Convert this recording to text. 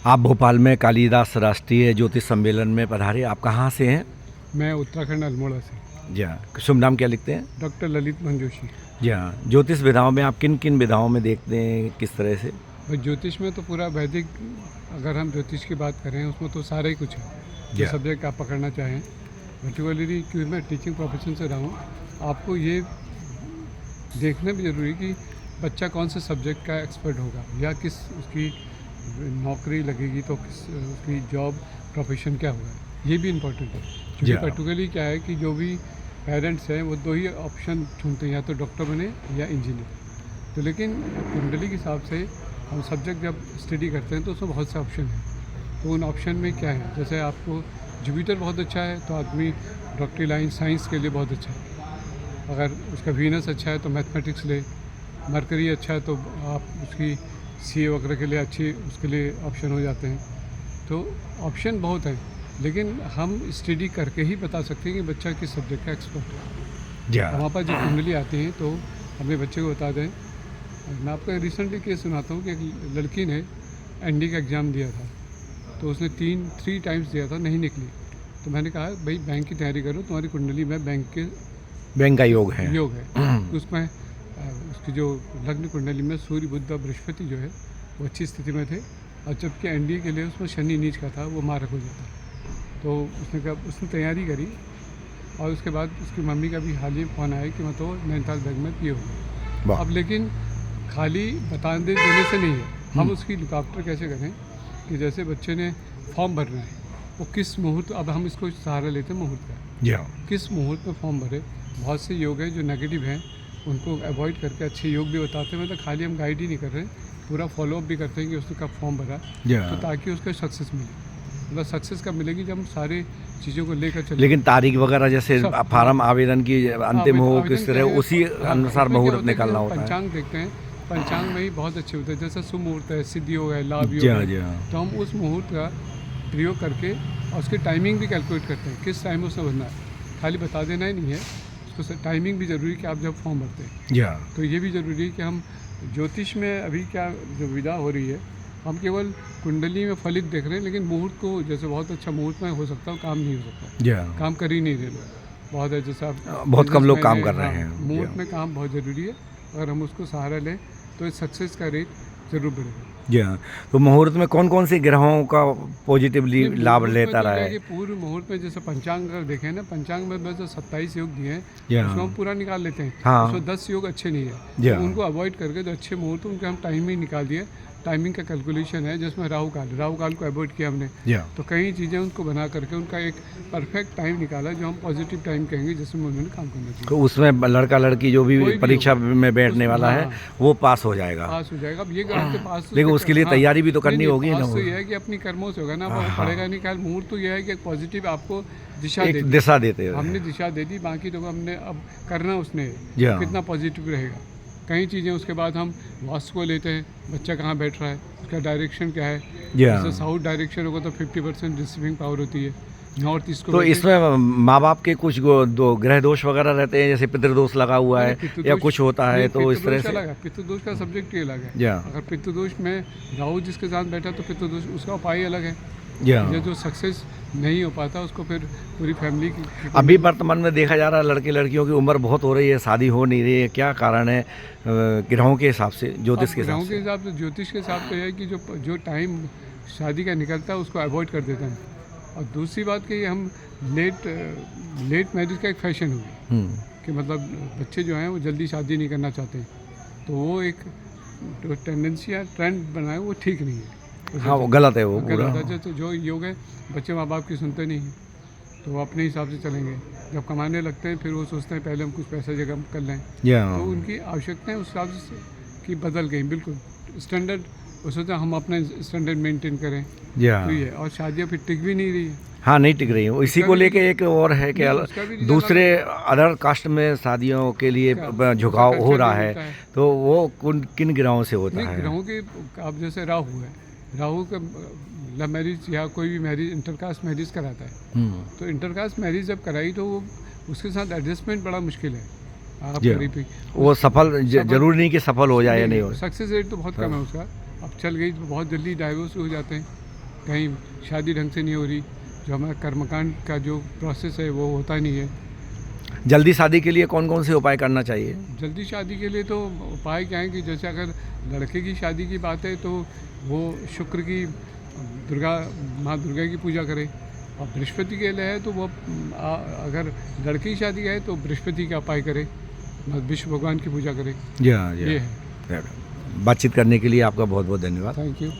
आप भोपाल में कालिदास राष्ट्रीय ज्योतिष सम्मेलन में पधारे। आप कहाँ से हैं? मैं उत्तराखंड अल्मोड़ा से। जी हाँ, शुभ नाम क्या लिखते हैं? डॉक्टर ललित मंजोशी। जी हाँ, ज्योतिष विधाओं में आप किन किन विधाओं में देखते हैं, किस तरह से? भाई ज्योतिष में तो पूरा वैदिक, अगर हम ज्योतिष की बात करें उसमें तो सारा ही कुछ है जो सब्जेक्ट आप पकड़ना चाहें। पर्टिकुलरली क्योंकि मैं टीचिंग प्रोफेशन से रहा हूँ, आपको ये देखना भी ज़रूरी है कि बच्चा कौन से सब्जेक्ट का एक्सपर्ट होगा या किस उसकी नौकरी लगेगी, तो किस उसकी जॉब प्रोफेशन क्या होगा, ये भी इम्पोर्टेंट है। क्योंकि पर्टिकुलरली क्या है कि जो भी पेरेंट्स हैं वो दो ही ऑप्शन चुनते हैं, या तो डॉक्टर बने या इंजीनियर। तो लेकिन कुंडली के हिसाब से हम सब्जेक्ट जब स्टडी करते हैं तो उसमें बहुत से ऑप्शन हैं। तो उन ऑप्शन में क्या है, जैसे आपको जुपिटर बहुत अच्छा है तो आदमी डॉक्टरी लाइन साइंस के लिए बहुत अच्छा है। अगर उसका वीनस अच्छा है तो मैथमेटिक्स ले। मरकरी अच्छा है तो आप उसकी सीए वगैरह के लिए अच्छी उसके लिए ऑप्शन हो जाते हैं। तो ऑप्शन बहुत हैं, लेकिन हम स्टडी करके ही बता सकते हैं कि बच्चा किस सब्जेक्ट का एक्सपर्ट है। हमारे पास जो कुंडली आती हैं तो अपने बच्चे को बता दें। मैं आपको रिसेंटली केस सुनाता हूँ कि एक लड़की ने एनडी का एग्ज़ाम दिया था, तो उसने थ्री टाइम्स दिया था, नहीं निकली। तो मैंने कहा भाई बैंक की तैयारी करो, तुम्हारी कुंडली में बैंक का योग है। तो उसमें उसकी जो लग्न कुंडली में सूर्य बुध और बृहस्पति जो है वो अच्छी स्थिति में थे, और जबकि एनडीए के लिए उसमें शनि नीच का था, वो मारक हो जाता। तो उसने तैयारी करी, और उसके बाद उसकी मम्मी का भी हाल ही फ़ोन आया कि मैं तो नैनीताल बैंक में पी हो। अब लेकिन खाली देने से नहीं है, हम उसकी लुक आफ्टर कैसे करें कि जैसे बच्चे ने फॉर्म भरना है, वो किस मुहूर्त, अब हम इसको सहारा लेते हैं मुहूर्त का, किस मुहूर्त में फॉर्म भरे। बहुत से योग हैं जो नेगेटिव हैं, उनको अवॉइड करके अच्छे योग भी बताते हैं। मतलब खाली हम गाइड ही नहीं कर रहे हैं, पूरा फॉलोअप भी करते हैं कि उसने कब फॉर्म भरा, तो ताकि उसको सक्सेस मिले। मतलब सक्सेस कब मिलेगी, जब हम सारी चीज़ों को लेकर चले। लेकिन तारीख वगैरह जैसे फार्म आवेदन की अंतिम हो किस तरह, उसी अनुसार मुहूर्त निकालना होता है। पंचांग देखते हैं, पंचांग में ही बहुत अच्छे होते हैं। जैसे सुमुहूर्त है, सिद्धि योग है, लाभ योग है, तो हम उस मुहूर्त का प्रयोग करके और उसकी टाइमिंग भी कैलकुलेट करते हैं, किस टाइम उसने भरना है। खाली बता देना ही नहीं है, उसको टाइमिंग भी ज़रूरी है कि आप जब फॉर्म भरते हैं। तो ये भी ज़रूरी है कि हम ज्योतिष में अभी क्या जो विधा हो रही है, हम केवल कुंडली में फलित देख रहे हैं, लेकिन मुहूर्त को जैसे बहुत अच्छा मुहूर्त में हो सकता है, काम नहीं हो सकता। काम कर ही नहीं रहे लोग, बहुत है जैसे आप बहुत कम लोग काम कर रहे हैं। मुहूर्त में काम बहुत ज़रूरी है, अगर हम उसको सहारा लें तो सक्सेस का रेट ज़रूर बढ़ेगा। जी हाँ, तो मुहूर्त में कौन कौन से ग्रहों का पॉजिटिवली लाभ लेता रहा है? पूर्व मुहूर्त में जैसे पंचांग अगर देखें ना, पंचांग में बस 27 योग दिए हैं, उसको हम पूरा निकाल लेते हैं। उसमें 10 योग अच्छे नहीं है, तो उनको अवॉइड करके जो अच्छे मुहूर्त उनके हम टाइमिंग निकाल दिए। टाइमिंग का कैलकुलेशन है, जिसमें राहु काल को अवॉइड किया हमने। तो कई चीज़ें उनको बना करके उनका एक परफेक्ट टाइम निकाला, जो हम पॉजिटिव टाइम कहेंगे, जिसमें उन्होंने काम करना चाहिए। तो उसमें लड़का लड़की जो भी परीक्षा में बैठने वाला है वो पास हो जाएगा। अब ये गारंटी पास, लेकिन उसके लिए तैयारी भी तो करनी होगी ना। तो ये है कि अपनी कर्मों से होगा ना, वो पढ़ेगा नहीं। ख्याल मुहूर्त तो ये है कि पॉजिटिव आपको दिशा देते हैं। हमने दिशा दे दी, बाकी तो हमने अब करना उसने कितना पॉजिटिव रहेगा। कई चीज़ें उसके बाद हम वास्तु को लेते हैं, बच्चा कहाँ बैठ रहा है, उसका डायरेक्शन क्या है। जैसे साउथ डायरेक्शन होगा तो 50% रिसीविंग पावर होती है, नॉर्थ ईस्ट को। तो इसमें माँ बाप के कुछ दो ग्रह दोष वगैरह रहते हैं, जैसे पितृदोष लगा हुआ है या कुछ होता है, तो इस तरह से पितृदोष का सब्जेक्ट ही अलग है। अगर पितृदोष में राहु जिसके साथ बैठा तो पितृदोष उसका उपाय अलग है। ये जो सक्सेस नहीं हो पाता उसको फिर पूरी फैमिली की। अभी वर्तमान में देखा जा रहा है लड़के लड़कियों की उम्र बहुत हो रही है, शादी हो नहीं रही है, क्या कारण है? ग्रहों के हिसाब से, ज्योतिष के हिसाब से? ज्योतिष के हिसाब से है कि जो टाइम शादी का निकलता है उसको अवॉइड कर देते हैं। और दूसरी बात कि हम लेट मैरिज का एक फैशन हो गया कि मतलब बच्चे जो हैं वो जल्दी शादी नहीं करना चाहते हैं, तो वो एक टेंडेंसी या ट्रेंड बना है, वो ठीक नहीं है। हाँ, वो गलत है, वो पूरा। तो जो योग है, बच्चे माँ बाप की सुनते नहीं हैं, तो वो अपने हिसाब से चलेंगे। जब कमाने लगते हैं फिर वो सोचते हैं पहले हम कुछ पैसा जगह कर लें, तो उनकी आवश्यकताएं उस हिसाब से कि बदल गई बिल्कुल। स्टैंडर्ड वो सोचते हम अपने स्टैंडर्ड मेंटेन करें, तो ये, और शादियाँ फिर टिक भी नहीं रही है। हाँ, नहीं टिक रही है। इसी को लेके एक और है कि दूसरे अदर कास्ट में शादियों के लिए झुकाव हो रहा है, तो वो किन ग्रहों से होता है? ग्रहों के अब जैसे राहु है, राहु का लव मैरिज या कोई भी मैरिज इंटरकास्ट मैरिज कराता है, तो इंटरकास्ट मैरिज जब कराई तो वो उसके साथ एडजस्टमेंट बड़ा मुश्किल है। आप वो सफल जरूरी नहीं कि सफल हो जाए या नहीं हो, सक्सेस रेट तो बहुत कम है उसका। अब चल गई तो बहुत जल्दी डाइवोर्स हो जाते हैं, कहीं शादी ढंग से नहीं हो रही, जो हमारा कर्मकांड का जो प्रोसेस है वो होता नहीं है। जल्दी शादी के लिए कौन कौन से उपाय करना चाहिए? जल्दी शादी के लिए तो उपाय क्या है कि जैसे अगर लड़के की शादी की बात है तो वो शुक्र की माँ दुर्गा की पूजा करे, और बृहस्पति के लिए है तो वो अगर लड़के की शादी है तो बृहस्पति का उपाय करे, विष्णु भगवान की पूजा करे। जी हाँ, जी ये हाँ। है। बातचीत करने के लिए आपका बहुत बहुत धन्यवाद। Thank you.